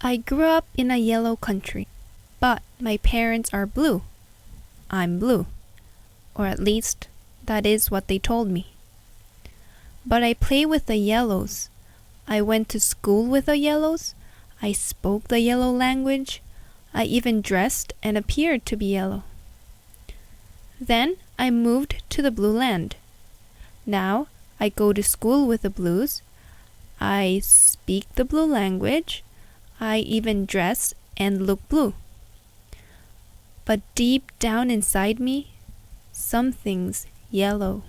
I grew up in a yellow country, but my parents are blue. I'm blue. Or at least, that is what they told me. But I play with the yellows. I went to school with the yellows. I spoke the yellow language. I even dressed and appeared to be yellow. Then I moved to the blue land. Now I go to school with the blues. I speak the blue language. I even dress and look blue. But deep down inside me, something's yellow.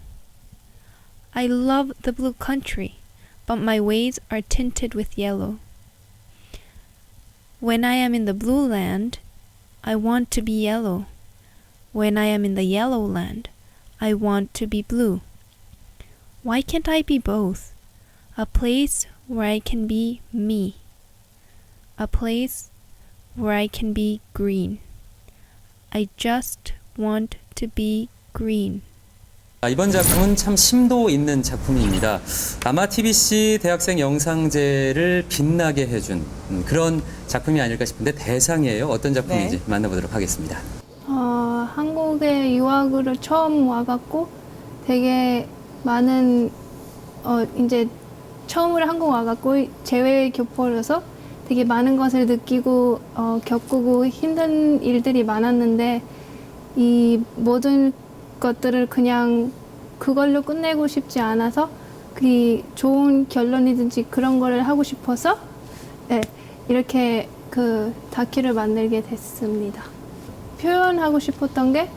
I love the blue country, but my ways are tinted with yellow. When I am in the blue land, I want to be yellow. When I am in the yellow land, I want to be blue. Why can't I be both? A place where I can be me. A place where I can be green. I just want to be green. 이번 작품은 참 심도 있는 작품입니다. 아마 TBC 대학생 영상제를 빛나게 해준 그런 작품이 아닐까 싶은데 대상이에요. 어떤 작품인지 만나보도록 하겠습니다. 한국에 유학으로 처음 와갖고 되게 많은 이제 처음으로 한국 와갖고 재외 교포로서 되게 많은 것을 느끼고 겪고 힘든 일들이 많았는데 이 모든 것들을 그냥 그걸로 끝내고 싶지 않아서 그 좋은 결론이든지 그런 거를 하고 싶어서 이렇게 그 다큐를 만들게 됐습니다. 표현하고 싶었던 게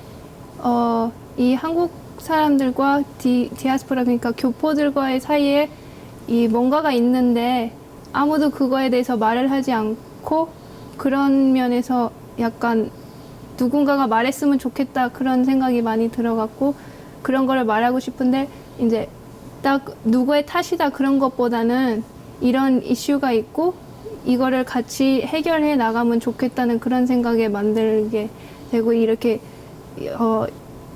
이 한국 사람들과 디아스포라 그러니까 교포들과의 사이에 이 뭔가가 있는데 아무도 그거에 대해서 말을 하지 않고 그런 면에서 약간 누군가가 말했으면 좋겠다 그런 생각이 많이 들어갔고 그런 거를 말하고 싶은데 이제 딱 누구의 탓이다 그런 것보다는 이런 이슈가 있고 이거를 같이 해결해 나가면 좋겠다는 그런 생각에 만들게 되고 이렇게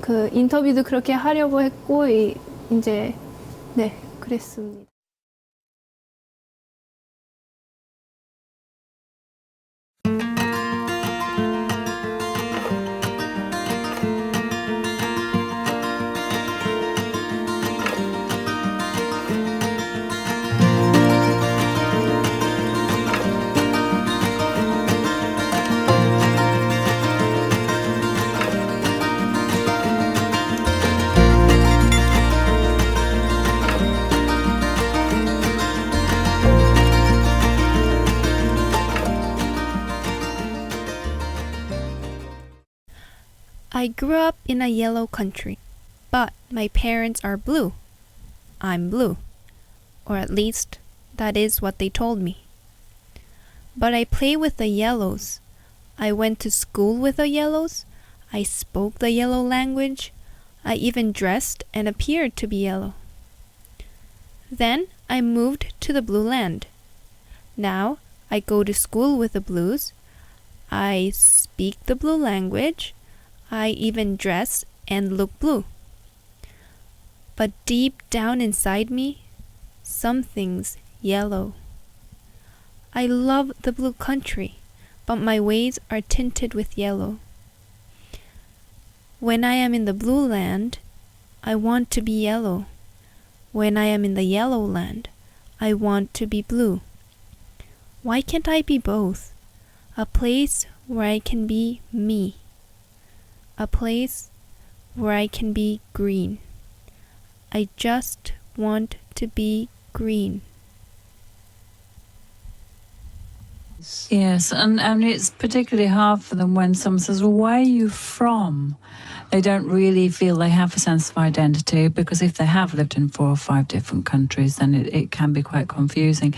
그 인터뷰도 그렇게 하려고 했고 이제 그랬습니다. I grew up in a yellow country, but my parents are blue. I'm blue. Or at least, that is what they told me. But I play with the yellows. I went to school with the yellows. I spoke the yellow language. I even dressed and appeared to be yellow. Then I moved to the blue land. Now I go to school with the blues. I speak the blue language. I even dress and look blue. But deep down inside me, something's yellow. I love the blue country, but my ways are tinted with yellow. When I am in the blue land, I want to be yellow. When I am in the yellow land, I want to be blue. Why can't I be both? A place where I can be me. A place where I can be green. I just want to be green. Yes, and it's particularly hard for them when someone says, well, where are you from? They don't really feel they have a sense of identity because if they have lived in 4 or 5 different countries, then it can be quite confusing.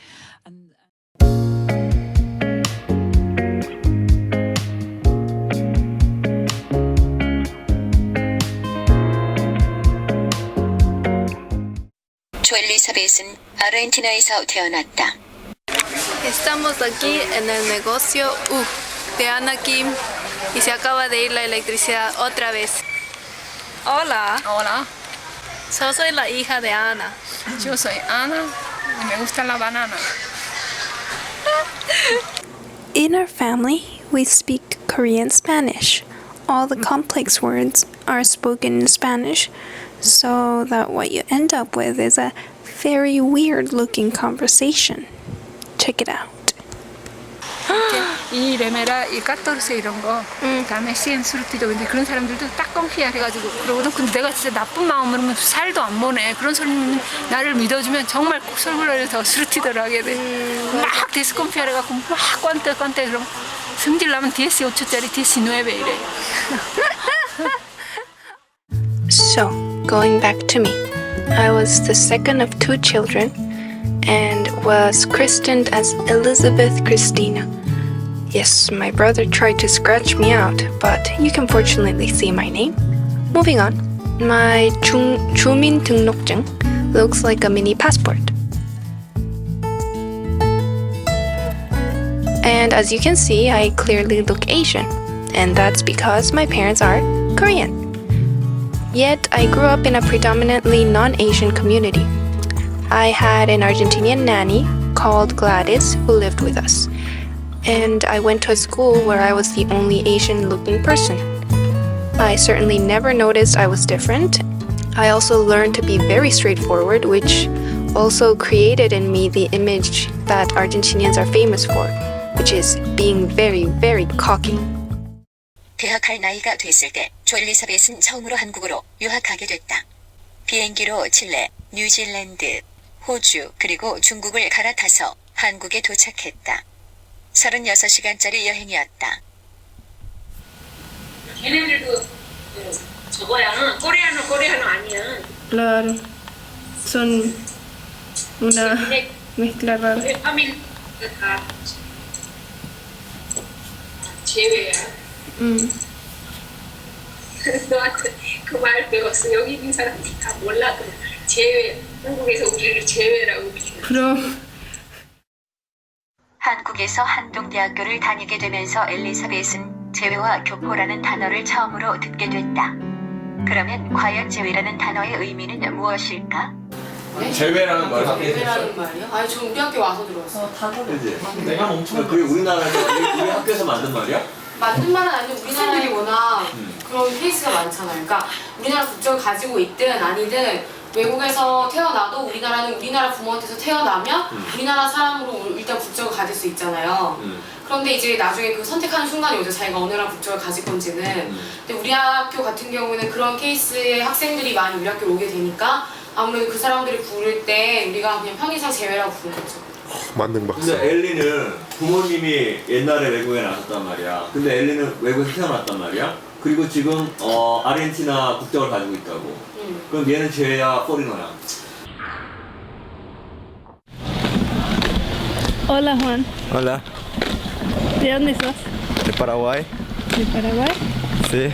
엘리사벳은 아르헨티나에서 태어났다. Estamos aquí en el negocio de Ana Kim y se acaba de ir la electricidad otra vez. Hola. Hola, Yo soy la hija de Ana. yo soy Ana y me gusta la banana. In our family, we speak Korean Spanish. All the complex words are spoken in Spanish, so that what you end up with is a very weird looking conversation. Check it out. 이 레메라, 이 까토르세 이런 거, 그다음에 시엠수르티도 근데 그런 사람들도 딱껑피야 해가지고 그러거든. 근데 내가 진짜 나쁜 마음으로 살도 안 보내. 그런 사람 나를 믿어주면 정말 꼭 설물러서 수르티더를 하게 돼. 막 데스컴피아 해갖고 막 꼰대 그럼 승질 나면 DS8짜리 DS9 이래. So, going back to me. I was the second of 2 children and was christened as Elizabeth Christina. Yes, my brother tried to scratch me out, but you can fortunately see my name. Moving on. My 주민등록증 looks like a mini passport. And as you can see, I clearly look Asian. And that's because my parents are Korean. Yet, I grew up in a predominantly non-Asian community. I had an Argentinian nanny called Gladys who lived with us. And I went to a school where I was the only Asian-looking person. I certainly never noticed I was different. I also learned to be very straightforward, which also created in me the image that Argentinians are famous for, which is being very, very cocky. 대학할 나이가 됐을 때 조 엘리사벳은 처음으로 한국으로 유학하게 됐다. 비행기로 칠레, 뉴질랜드, 호주 그리고 중국을 갈아타서 한국에 도착했다. 36시간짜리 여행이었다. 걔네들도 저거야. 코레아노 아니야. Claro, son una mezcla rara. 우리 파밀리가 다 제외야. 너한테 그 말 배웠어. 여기 있는 사람들이 다 몰라. 제외. 한국에서 우리를 제외라고 그래. 그럼 한국에서 한동대학교를 다니게 되면서 엘리사벳은 제외와 교포라는 단어를 처음으로 듣게 됐다. 그러면 과연 제외라는 단어의 의미는 무엇일까? 제외라는 말 학교에서 제외라는 말이요? 아니 저 우리 학교 와서 들었어. 그지? 내가 멈춰. 그게 우리나라에서 우리 학교에서 만든 말이야? 만든 말은 아니고 우리나라에 워낙 그런 케이스가 많잖아요. 그러니까 우리나라 국적을 가지고 있든 아니든 외국에서 태어나도 우리나라는 우리나라 부모한테서 태어나면 우리나라 사람으로 일단 국적을 가질 수 있잖아요. 그런데 이제 나중에 그 선택하는 순간이 오죠. 자기가 어느 나라 국적을 가질 건지는. 근데 우리 학교 같은 경우는 그런 케이스의 학생들이 많이 우리 학교로 오게 되니까 아무래도 그 사람들을 부를 때 우리가 그냥 편의상 제외라고 부르는 거죠. 만능 박사. 근데 엘리는 부모님이 옛날에 외국에 나왔단 말이야. 근데 엘리는 외국에서 태어났단 말이야. 그리고 지금 아르헨티나 국적을 가지고 있다고. 그럼 얘는 제외야, 포리너야? Hola Juan, Hola, ¿de dónde sos? de Paraguay. ¿De Paraguay? Sí.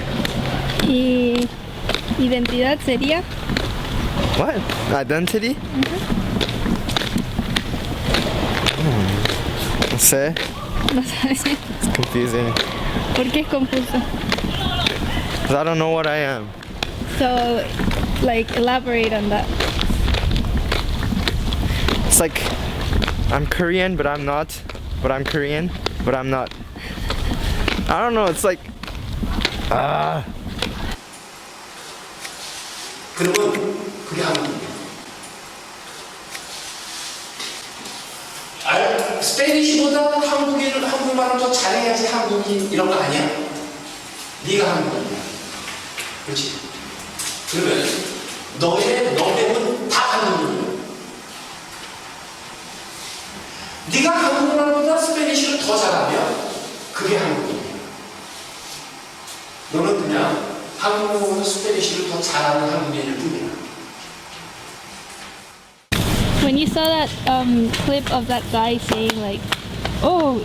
¿Y identidad sería? What? Identity? No sé. No sabes. It's confusing. ¿Por qué es confuso? 'Cause I don't know what I am. So, like, elaborate on that. It's like I'm Korean, but I'm not. But I'm Korean, but I'm not. I don't know. It's like 그러면 그게 한국이에요. 스페니쉬보다 한국말을 더 잘해야지 한국인 이런 거 아니야? 네가 한국인이야. 그렇지? 그러면 너네는 다 한국인이야. 네가 한국말보다 스페니쉬를 더 잘하면 그게 한국인이야. 너는 그냥 한국어보다 스페니쉬를 더 잘하는 한국인일 뿐이야. When you saw that clip of that guy saying like, oh,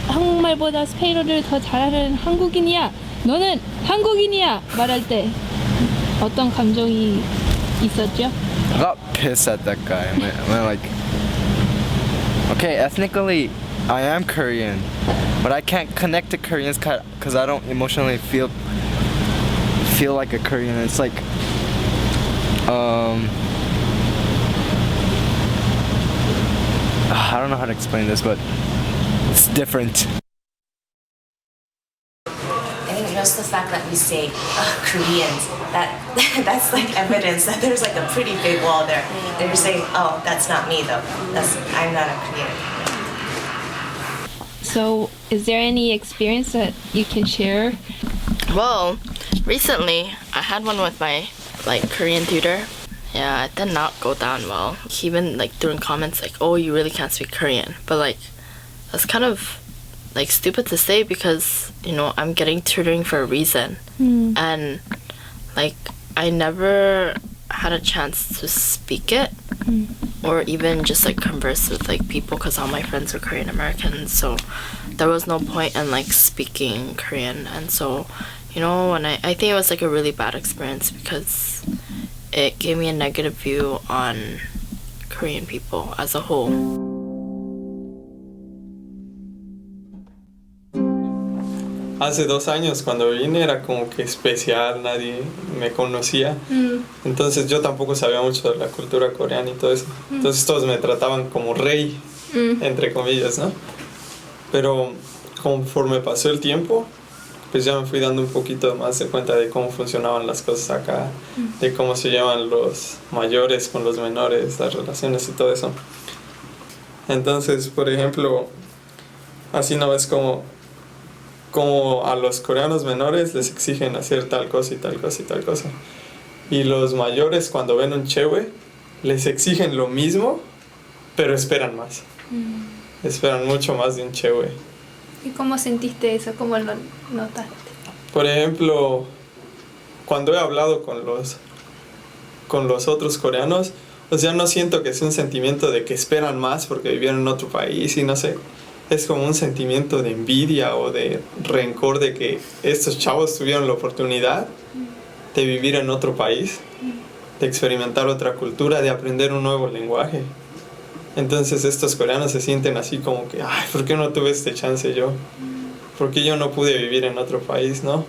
한국말보다 스페인어를 더 잘하는 한국인이야. 너는 한국인이야. 말할 때 어떤 감정이 있었죠? I got pissed at that guy. I'm like, okay, ethnically, I am Korean, but I can't connect to Koreans because I don't emotionally feel like a Korean. It's like, I don't know how to explain this, but it's different. I think just the fact that we say Koreans, that's like evidence that there's like a pretty big wall there. They're saying, oh, that's not me though. I'm not a Korean. So, is there any experience that you can share? Well, recently I had one with my Korean tutor. Yeah, it did not go down well. He even threw in comments like, "Oh, you really can't speak Korean," but that's kind of stupid to say because I'm getting tutoring for a reason, and I never had a chance to speak it or even just converse with people because all my friends are Korean American, so there was no point in speaking Korean. And so when I think it was a really bad experience because it gave me a negative view on Korean people as a whole. Hace 2 años cuando vine era como que especial, nadie me conocía. Entonces yo tampoco sabía mucho de la cultura coreana y todo eso. Entonces todos me trataban como rey, entre comillas, ¿no? Pero conforme pasó el tiempo, pues ya me fui dando un poquito más de cuenta de cómo funcionaban las cosas acá, de cómo se llevan los mayores con los menores, las relaciones y todo eso. Entonces, por ejemplo, así no ves como a los coreanos menores les exigen hacer tal cosa y tal cosa y tal cosa. Y los mayores cuando ven un chewe les exigen lo mismo, pero esperan más. Esperan mucho más de un chewe. ¿Y cómo sentiste eso? ¿Cómo lo notaste? Por ejemplo, cuando he hablado con los otros coreanos, o sea, no siento que sea un sentimiento de que esperan más porque vivieron en otro país y no sé. Es como un sentimiento de envidia o de rencor de que estos chavos tuvieron la oportunidad de vivir en otro país, de experimentar otra cultura, de aprender un nuevo lenguaje. Entonces estos coreanos se sienten así como que, ay, ¿por qué no tuve este chance yo? ¿Por qué yo no pude vivir en otro país, no?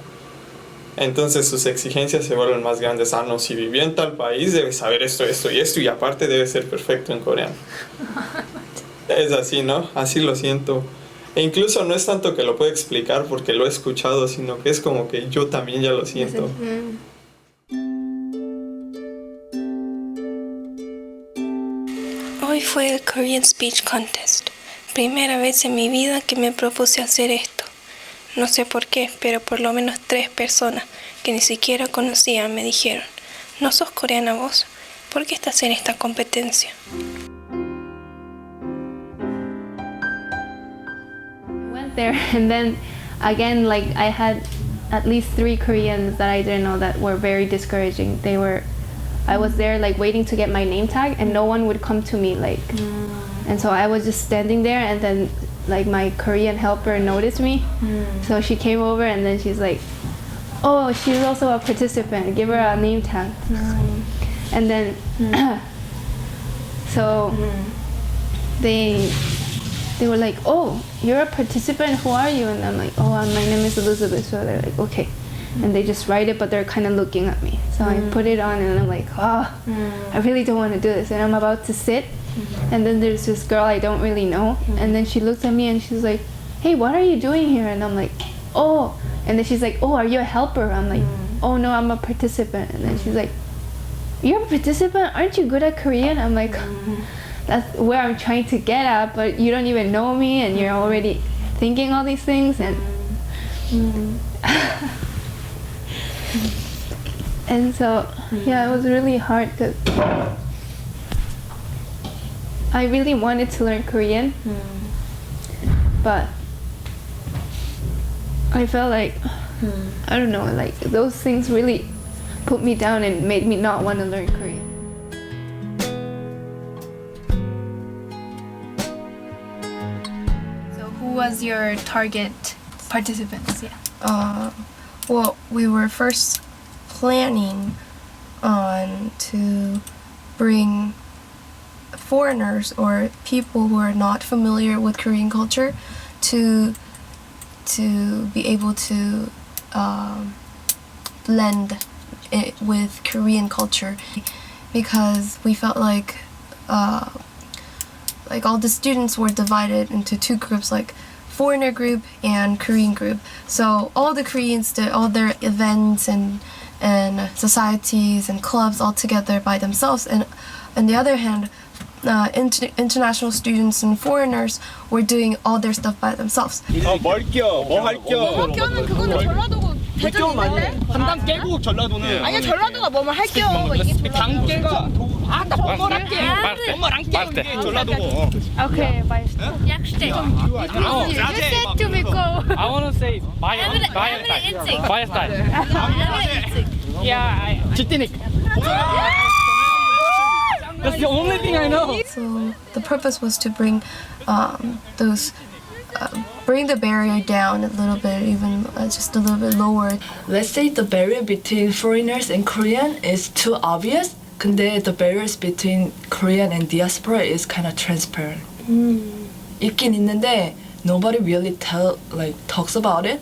Entonces sus exigencias se vuelven más grandes. Ah, no, si vivió en tal país debe saber esto, esto y esto y aparte debe ser perfecto en coreano. Es así, ¿no? Así lo siento. E incluso no es tanto que lo pueda explicar porque lo he escuchado, sino que es como que yo también ya lo siento. Hoy fue el Korean Speech Contest. Primera vez en mi vida que me propuse hacer esto. No sé por qué, pero por lo menos 3 personas que ni siquiera conocían me dijeron: ¿no sos coreana vos? ¿Por qué estás en esta competencia? There and then again I had at least 3 Koreans that I didn't know that were very discouraging. I was there waiting to get my name tag and no one would come to me and so I was just standing there and then my Korean helper noticed me, so she came over and then she's like, oh, she's also a participant, give her a name tag. And then so they were like, oh, you're a participant, who are you? And I'm like, oh, my name is Elizabeth. So they're like, okay. And they just write it, but they're kind of looking at me. So I put it on and I'm like, oh, I really don't want to do this. And I'm about to sit. And then there's this girl I don't really know. And then she looks at me and she's like, hey, what are you doing here? And I'm like, oh. And then she's like, oh, are you a helper? I'm like, oh, no, I'm a participant. And then she's like, you're a participant? Aren't you good at Korean? I'm like, that's where I'm trying to get at, but you don't even know me and you're already thinking all these things. And and so yeah, it was really hard because I really wanted to learn Korean, but I felt like I don't know, those things really put me down and made me not want to learn Korean. Who was your target participants? Yeah. Well, we were first planning on to bring foreigners or people who are not familiar with Korean culture to be able to blend it with Korean culture, because we felt like like all the students were divided into two groups, like foreigner group and Korean group. So all the Koreans did all their events and societies and clubs all together by themselves, and on the other hand, international students and foreigners were doing all their stuff by themselves. 뭘 껴? 뭐 할 껴? 뭐 껴는 그거는 전라도고 대전인데? 담당 깨고 전라도는 아니야 전라도가 뭐뭐 할 껴. 당 깨가 아나 뭐뭐랑 깨. 뭐뭐랑 깨. 이게 전라도고. Okay, bye. Jak ty? You said to me go. I want to say buy a style. Yeah, 지띠닉. That's the only thing I know. So the purpose was to bring bring the barrier down a little bit, even just a little bit lower. Let's say the barrier between foreigners and Korean is too obvious. 근데 the barriers between Korean and diaspora is kind of transparent. 있긴 있는데 nobody really talks about it.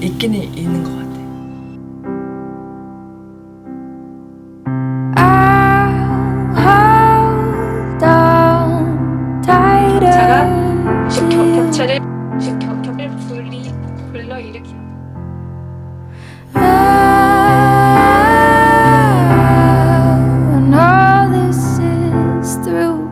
있긴 있는 것 같아. 격차를 불러일으키. When all this is through,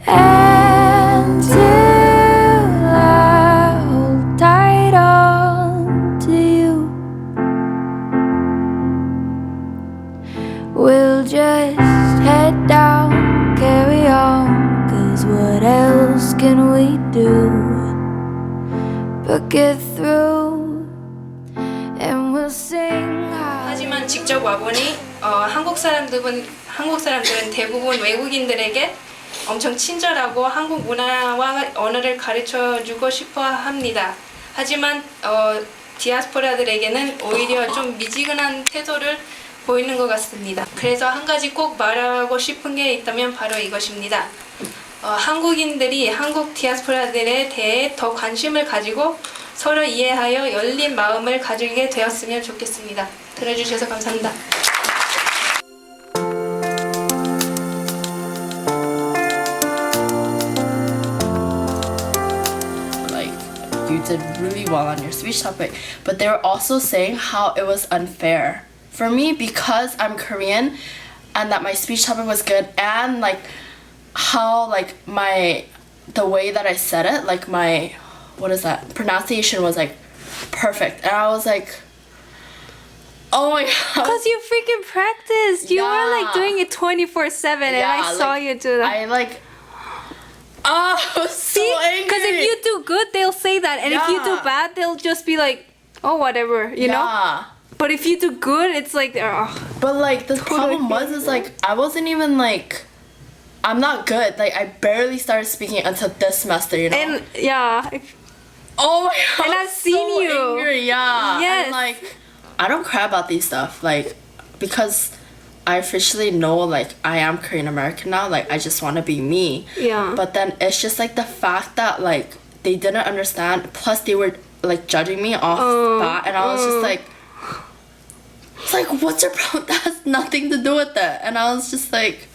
and till I hold tight on to you, we'll just head down, carry on, 'cause what else can we do but get through, and we'll sing. 하지만 직접 와보니 한국 사람들은 대부분 외국인들에게 엄청 친절하고 한국 문화와 언어를 가르쳐 주고 싶어 합니다. 하지만 디아스포라들에게는 오히려 좀 미지근한 태도를 보이는 것 같습니다. 그래서 한 가지 꼭 말하고 싶은 게 있다면 바로 이것입니다. 한국인들이 한국 디아스포라들에 대해 더 관심을 가지고 서로 이해하여 열린 마음을 가지게 되었으면 좋겠습니다. 들어주셔서 감사합니다. You did really well on your speech topic, but they were also saying how it was unfair for me because I'm Korean and that my speech topic was good, and like how like the way that I said it, like my pronunciation was like perfect, and I was like, oh my god, because you freaking practiced. You were like doing it 24/7, and I saw you do that. I like so angry. Because if you do good, they'll say that, and if you do bad, they'll just be like, oh, whatever, you know. But if you do good, it's like, But like the problem was like I wasn't even like, I'm not good. Like I barely started speaking until this semester, you know. And oh my god. And I've seen you. Angry, yeah. Yes. And like I don't cry about these stuff, like because I officially know like I am Korean American now. Like I just want to be me. Yeah. But then it's just like the fact that like they didn't understand. Plus they were like judging me off that, and I was just like. It's like, what's your problem? That has nothing to do with it. And I was just like,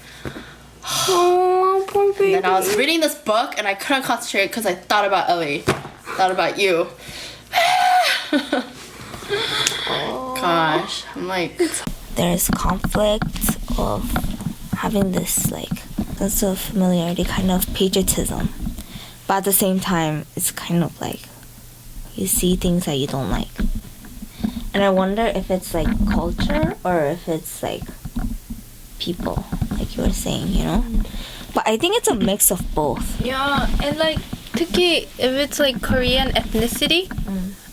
oh, poor baby. And then I was reading this book and I couldn't concentrate because I thought about Ellie, thought about you. Gosh, I'm like. There's conflict of having this like sense of familiarity, kind of patriotism, but at the same time, it's kind of like you see things that you don't like. And I wonder if it's like culture or if it's like people, like you were saying, you know? But I think it's a mix of both. Yeah, and like 특히 if it's like Korean ethnicity,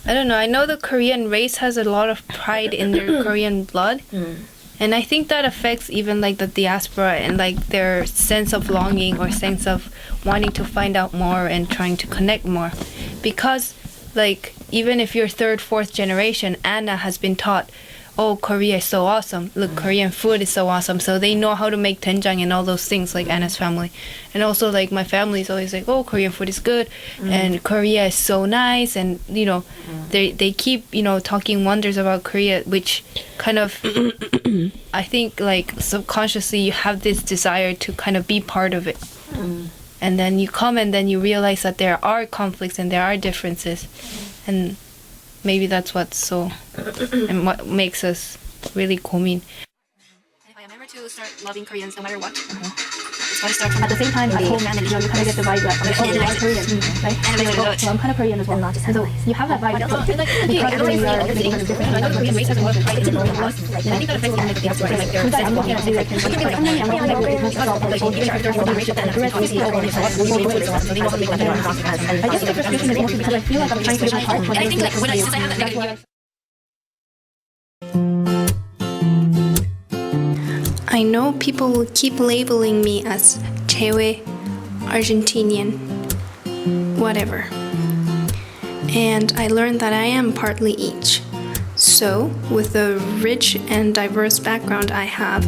I don't know. I know the Korean race has a lot of pride in their Korean blood. And I think that affects even like the diaspora and like their sense of longing or sense of wanting to find out more and trying to connect more. Because like even if you're third, fourth generation, Anna has been taught, oh, Korea is so awesome. Look, Korean food is so awesome. So they know how to make doenjang and all those things, like Anna's family. And also, like, my family is always like, oh, Korean food is good. And Korea is so nice. And, you know, they keep, you know, talking wonders about Korea, which kind of, I think, like, subconsciously you have this desire to kind of be part of it. And then you come and then you realize that there are conflicts and there are differences. And maybe that's what's so, and what makes us really 고민. If I am ever to start loving Koreans no matter what, it's gotta start from at the same time at home, and you know, you kind of get the vibe that like, oh, they are Korean, right? And like, oh, so I'm kind of Korean as well. And so you have that vibe. Because the way we are, everything is different. I know Korean race has a lot of pride. It's important to us. And I think that affects even like the diaspora. Like their I'm looking at like, I'm I guess the frustration is also because I feel like I'm trying to push hard. And I think like when I have that negative. I know people will keep labeling me as Chewe, Argentinian, whatever. And I learned that I am partly each. So, with the rich and diverse background I have,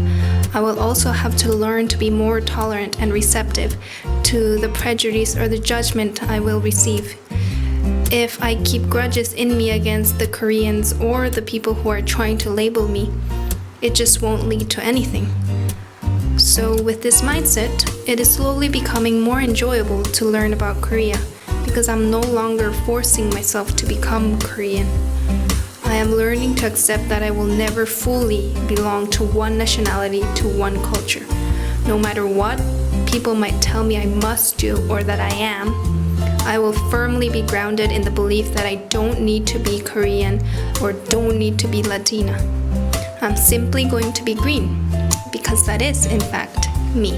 I will also have to learn to be more tolerant and receptive to the prejudice or the judgment I will receive. If I keep grudges in me against the Koreans or the people who are trying to label me, it just won't lead to anything. So with this mindset, it is slowly becoming more enjoyable to learn about Korea because I'm no longer forcing myself to become Korean. I am learning to accept that I will never fully belong to one nationality, to one culture. No matter what people might tell me I must do or that I am, I will firmly be grounded in the belief that I don't need to be Korean or don't need to be Latina. I'm simply going to be green, because that is, in fact, me.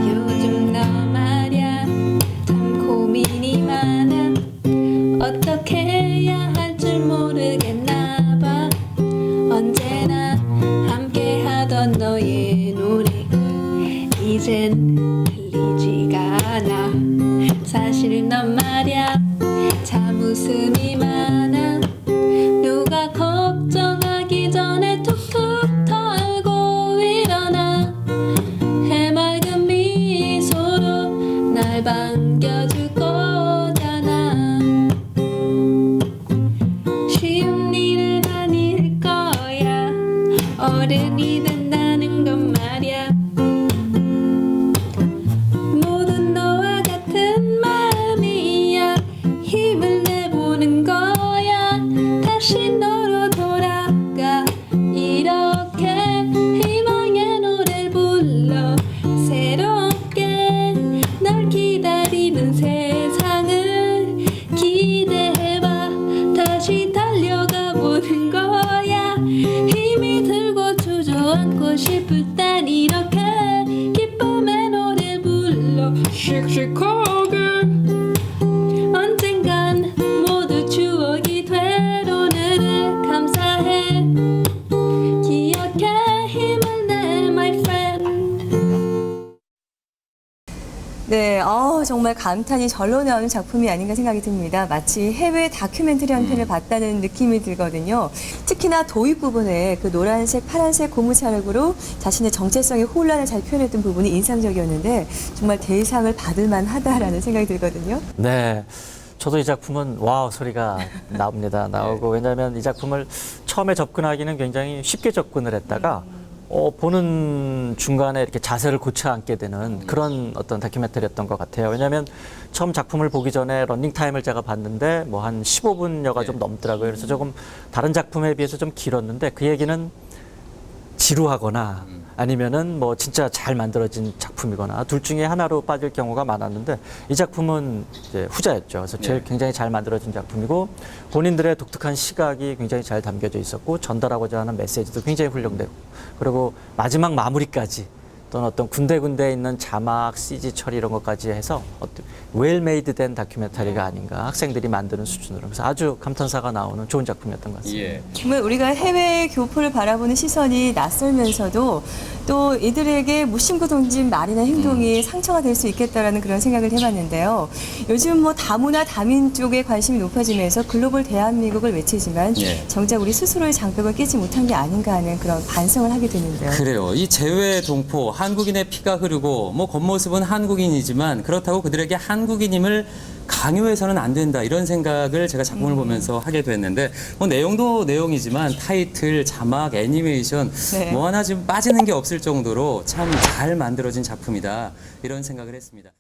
요즘 너 말야 참 고민이 많아 어떻게 해야 할 줄 모르겠나 봐 언제나 함께 하던 너의 노래가 이젠 들리지가 않아 사실 넌 말야 참 웃음이 많아 누가 걱정하기 전에 툭툭 털고 일어나 해맑은 미소로 날 반겨줄 거잖아 쉬운 일은 아닐 거야 어른이 된다는 건 말야 모든 너와 같은 마음이야 힘을 내보는 거야 다시 너로 돌아가 이렇게 희망의 노래를 불러 새롭게 널 기다리는 세상을 기대해봐 다시 달려가 보는 거야 힘이 들고 주저앉고 싶을 땐 이렇게 기쁨의 노래를 불러 씩씩하게 언젠간 모두 추억이 되로 늘 감사해 기억해 힘을 내 my friend 네, 정말 감탄이 절로 나오는 작품이 아닌가 생각이 듭니다. 마치 해외 다큐멘터리 한 편을 봤다는 느낌이 들거든요. 특히나 도입 부분에 그 노란색, 파란색 고무창으로 자신의 정체성의 혼란을 잘 표현했던 부분이 인상적이었는데 정말 대상을 받을 만하다라는 생각이 들거든요. 네. 저도 이 작품은 와우 소리가 나옵니다. 나오고 왜냐하면 이 작품을 처음에 접근하기는 굉장히 쉽게 접근을 했다가 보는 중간에 이렇게 자세를 고쳐 앉게 되는 그런 어떤 다큐멘터리였던 것 같아요. 왜냐하면 처음 작품을 보기 전에 런닝타임을 제가 봤는데 뭐 한 15분여가 좀 넘더라고요. 그래서 조금 다른 작품에 비해서 좀 길었는데 그 얘기는 지루하거나 아니면은 뭐 진짜 잘 만들어진 작품이거나 둘 중에 하나로 빠질 경우가 많았는데 이 작품은 이제 후자였죠. 그래서 제일 굉장히 잘 만들어진 작품이고 본인들의 독특한 시각이 굉장히 잘 담겨져 있었고 전달하고자 하는 메시지도 굉장히 훌륭되고 그리고 마지막 마무리까지 또는 어떤 군데군데 있는 자막, CG 처리 이런 것까지 해서 웰메이드 된 다큐멘터리가 아닌가 학생들이 만드는 수준으로 그래서 아주 감탄사가 나오는 좋은 작품이었던 것 같습니다. 정말 우리가 해외 교포를 바라보는 시선이 낯설면서도 또 이들에게 무심코 던진 말이나 행동이 상처가 될 수 있겠다라는 그런 생각을 해봤는데요. 요즘 뭐 다문화 다민 쪽에 관심이 높아지면서 글로벌 대한민국을 외치지만 예. 정작 우리 스스로의 장벽을 깨지 못한 게 아닌가 하는 그런 반성을 하게 되는데요. 그래요. 이 재외 동포, 한국인의 피가 흐르고 뭐 겉모습은 한국인이지만 그렇다고 그들에게 한국인임을 강요해서는 안 된다 이런 생각을 제가 작품을 보면서 하게 됐는데 뭐 내용도 내용이지만 타이틀, 자막, 애니메이션 네. 뭐 하나 지금 빠지는 게 없을 정도로 참 잘 만들어진 작품이다 이런 생각을 했습니다.